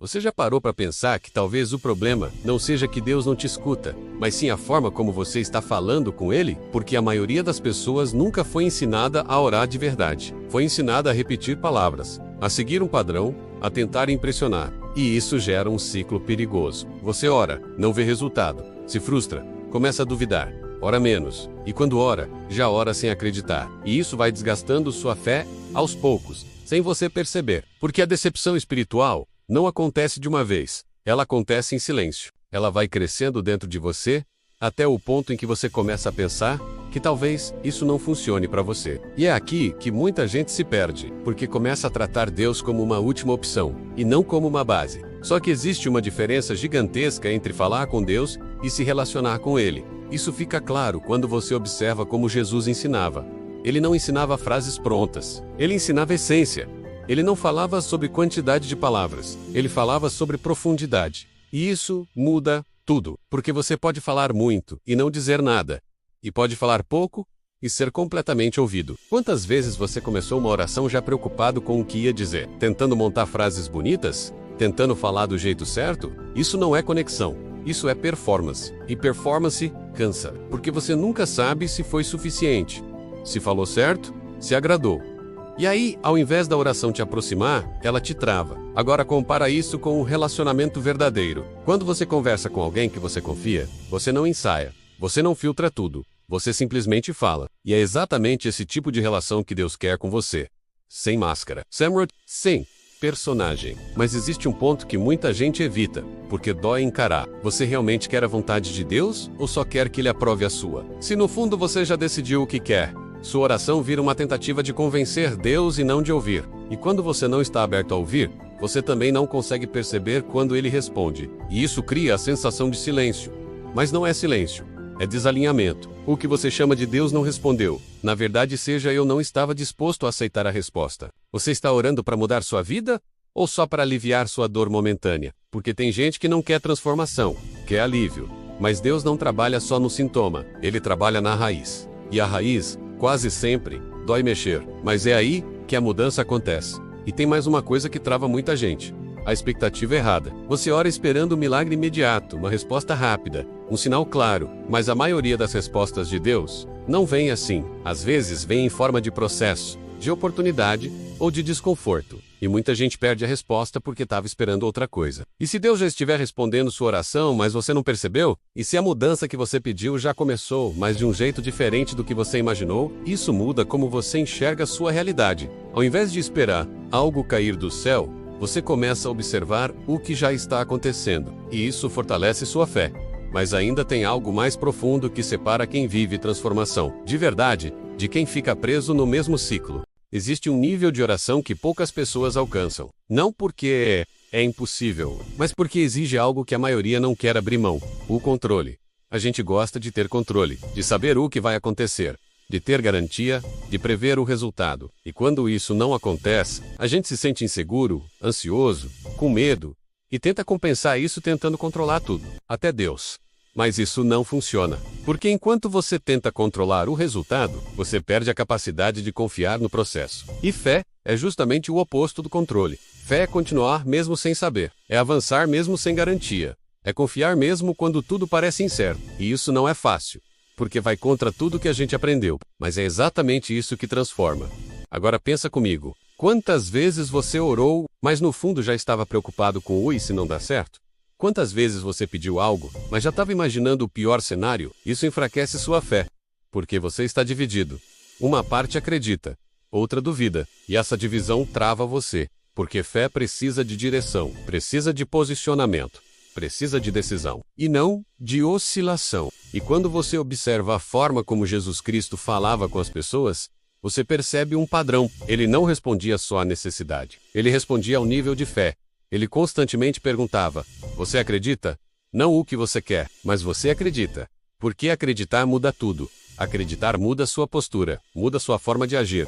Você já parou para pensar que talvez o problema não seja que Deus não te escuta, mas sim a forma como você está falando com Ele? Porque a maioria das pessoas nunca foi ensinada a orar de verdade. Foi ensinada a repetir palavras, a seguir um padrão, a tentar impressionar. E isso gera um ciclo perigoso. Você ora, não vê resultado, se frustra, começa a duvidar, ora menos. E quando ora, já ora sem acreditar. E isso vai desgastando sua fé aos poucos, sem você perceber. Porque a decepção espiritual não acontece de uma vez, ela acontece em silêncio. Ela vai crescendo dentro de você, até o ponto em que você começa a pensar que talvez isso não funcione para você. E é aqui que muita gente se perde, porque começa a tratar Deus como uma última opção, e não como uma base. Só que existe uma diferença gigantesca entre falar com Deus e se relacionar com Ele. Isso fica claro quando você observa como Jesus ensinava. Ele não ensinava frases prontas, ele ensinava essência. Ele não falava sobre quantidade de palavras, ele falava sobre profundidade. E isso muda tudo, porque você pode falar muito e não dizer nada, e pode falar pouco e ser completamente ouvido. Quantas vezes você começou uma oração já preocupado com o que ia dizer, tentando montar frases bonitas, tentando falar do jeito certo? Isso não é conexão, isso é performance. E performance cansa, porque você nunca sabe se foi suficiente, se falou certo, se agradou. E aí, ao invés da oração te aproximar, ela te trava. Agora compara isso com um relacionamento verdadeiro. Quando você conversa com alguém que você confia, você não ensaia, você não filtra tudo, você simplesmente fala. E é exatamente esse tipo de relação que Deus quer com você. Sem máscara. Samrat, sim, personagem. Mas existe um ponto que muita gente evita, porque dói encarar. Você realmente quer a vontade de Deus ou só quer que Ele aprove a sua? Se no fundo você já decidiu o que quer, sua oração vira uma tentativa de convencer Deus e não de ouvir. E quando você não está aberto a ouvir, você também não consegue perceber quando Ele responde. E isso cria a sensação de silêncio. Mas não é silêncio, é desalinhamento. O que você chama de Deus não respondeu. Na verdade, seja eu não estava disposto a aceitar a resposta. Você está orando para mudar sua vida? Ou só para aliviar sua dor momentânea? Porque tem gente que não quer transformação, quer alívio. Mas Deus não trabalha só no sintoma, Ele trabalha na raiz. E a raiz, quase sempre, dói mexer, mas é aí que a mudança acontece. E tem mais uma coisa que trava muita gente: a expectativa errada. Você ora esperando um milagre imediato, uma resposta rápida, um sinal claro, mas a maioria das respostas de Deus não vem assim. Às vezes vem em forma de processo, de oportunidade ou de desconforto. E muita gente perde a resposta porque estava esperando outra coisa. E se Deus já estiver respondendo sua oração, mas você não percebeu? E se a mudança que você pediu já começou, mas de um jeito diferente do que você imaginou? Isso muda como você enxerga a sua realidade. Ao invés de esperar algo cair do céu, você começa a observar o que já está acontecendo. E isso fortalece sua fé. Mas ainda tem algo mais profundo que separa quem vive transformação de verdade de quem fica preso no mesmo ciclo. Existe um nível de oração que poucas pessoas alcançam. Não porque é impossível, mas porque exige algo que a maioria não quer abrir mão: o controle. A gente gosta de ter controle, de saber o que vai acontecer, de ter garantia, de prever o resultado. E quando isso não acontece, a gente se sente inseguro, ansioso, com medo, e tenta compensar isso tentando controlar tudo, até Deus. Mas isso não funciona, porque enquanto você tenta controlar o resultado, você perde a capacidade de confiar no processo. E fé é justamente o oposto do controle. Fé é continuar mesmo sem saber, é avançar mesmo sem garantia, é confiar mesmo quando tudo parece incerto. E isso não é fácil, porque vai contra tudo que a gente aprendeu, mas é exatamente isso que transforma. Agora pensa comigo, quantas vezes você orou, mas no fundo já estava preocupado com o e se não dá certo? Quantas vezes você pediu algo, mas já estava imaginando o pior cenário? Isso enfraquece sua fé, porque você está dividido. Uma parte acredita, outra duvida, e essa divisão trava você, porque fé precisa de direção, precisa de posicionamento, precisa de decisão, e não de oscilação. E quando você observa a forma como Jesus Cristo falava com as pessoas, você percebe um padrão. Ele não respondia só à necessidade, ele respondia ao nível de fé. Ele constantemente perguntava: você acredita? Não o que você quer, mas você acredita. Porque acreditar muda tudo. Acreditar muda sua postura, muda sua forma de agir,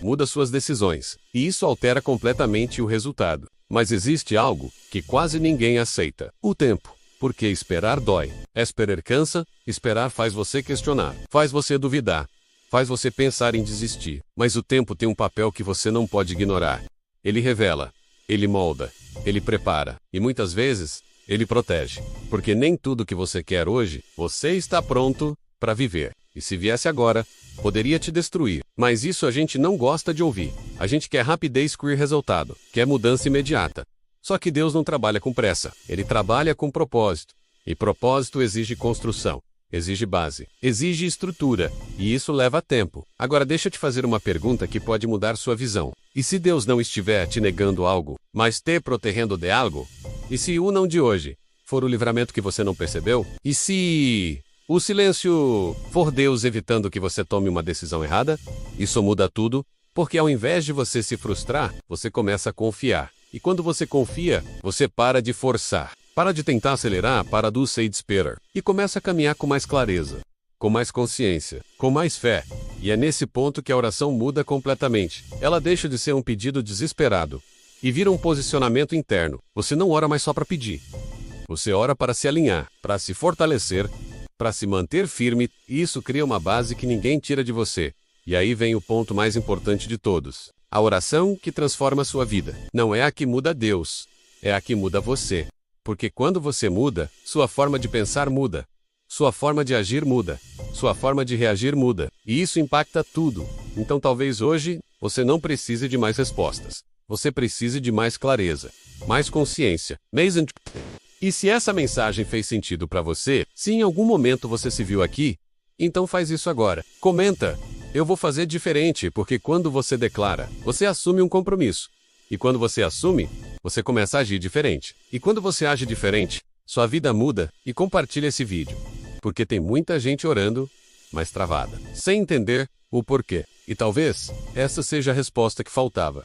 muda suas decisões. E isso altera completamente o resultado. Mas existe algo que quase ninguém aceita: o tempo. Porque esperar dói. Esperar cansa, esperar faz você questionar, faz você duvidar, faz você pensar em desistir. Mas o tempo tem um papel que você não pode ignorar. Ele revela, ele molda, Ele prepara. E muitas vezes, ele protege. Porque nem tudo que você quer hoje, você está pronto para viver. E se viesse agora, poderia te destruir. Mas isso a gente não gosta de ouvir. A gente quer rapidez, quer resultado. Quer mudança imediata. Só que Deus não trabalha com pressa. Ele trabalha com propósito. E propósito exige construção. Exige base, exige estrutura, e isso leva tempo. Agora deixa eu te fazer uma pergunta que pode mudar sua visão. E se Deus não estiver te negando algo, mas te protegendo de algo? E se o não de hoje for o livramento que você não percebeu? E se o silêncio for Deus evitando que você tome uma decisão errada? Isso muda tudo, porque ao invés de você se frustrar, você começa a confiar. E quando você confia, você para de forçar. Para de tentar acelerar, para do say despair. E começa a caminhar com mais clareza, com mais consciência, com mais fé. E é nesse ponto que a oração muda completamente. Ela deixa de ser um pedido desesperado e vira um posicionamento interno. Você não ora mais só para pedir. Você ora para se alinhar, para se fortalecer, para se manter firme, e isso cria uma base que ninguém tira de você. E aí vem o ponto mais importante de todos. A oração que transforma a sua vida. Não é a que muda Deus, é a que muda você. Porque quando você muda, sua forma de pensar muda. Sua forma de agir muda. Sua forma de reagir muda. E isso impacta tudo. Então talvez hoje, você não precise de mais respostas. Você precise de mais clareza. Mais consciência. E se essa mensagem fez sentido para você, se em algum momento você se viu aqui, então faz isso agora. Comenta. Eu vou fazer diferente, porque quando você declara, você assume um compromisso. E quando você assume, você começa a agir diferente. E quando você age diferente, sua vida muda. E compartilha esse vídeo. Porque tem muita gente orando, mas travada. Sem entender o porquê. E talvez essa seja a resposta que faltava.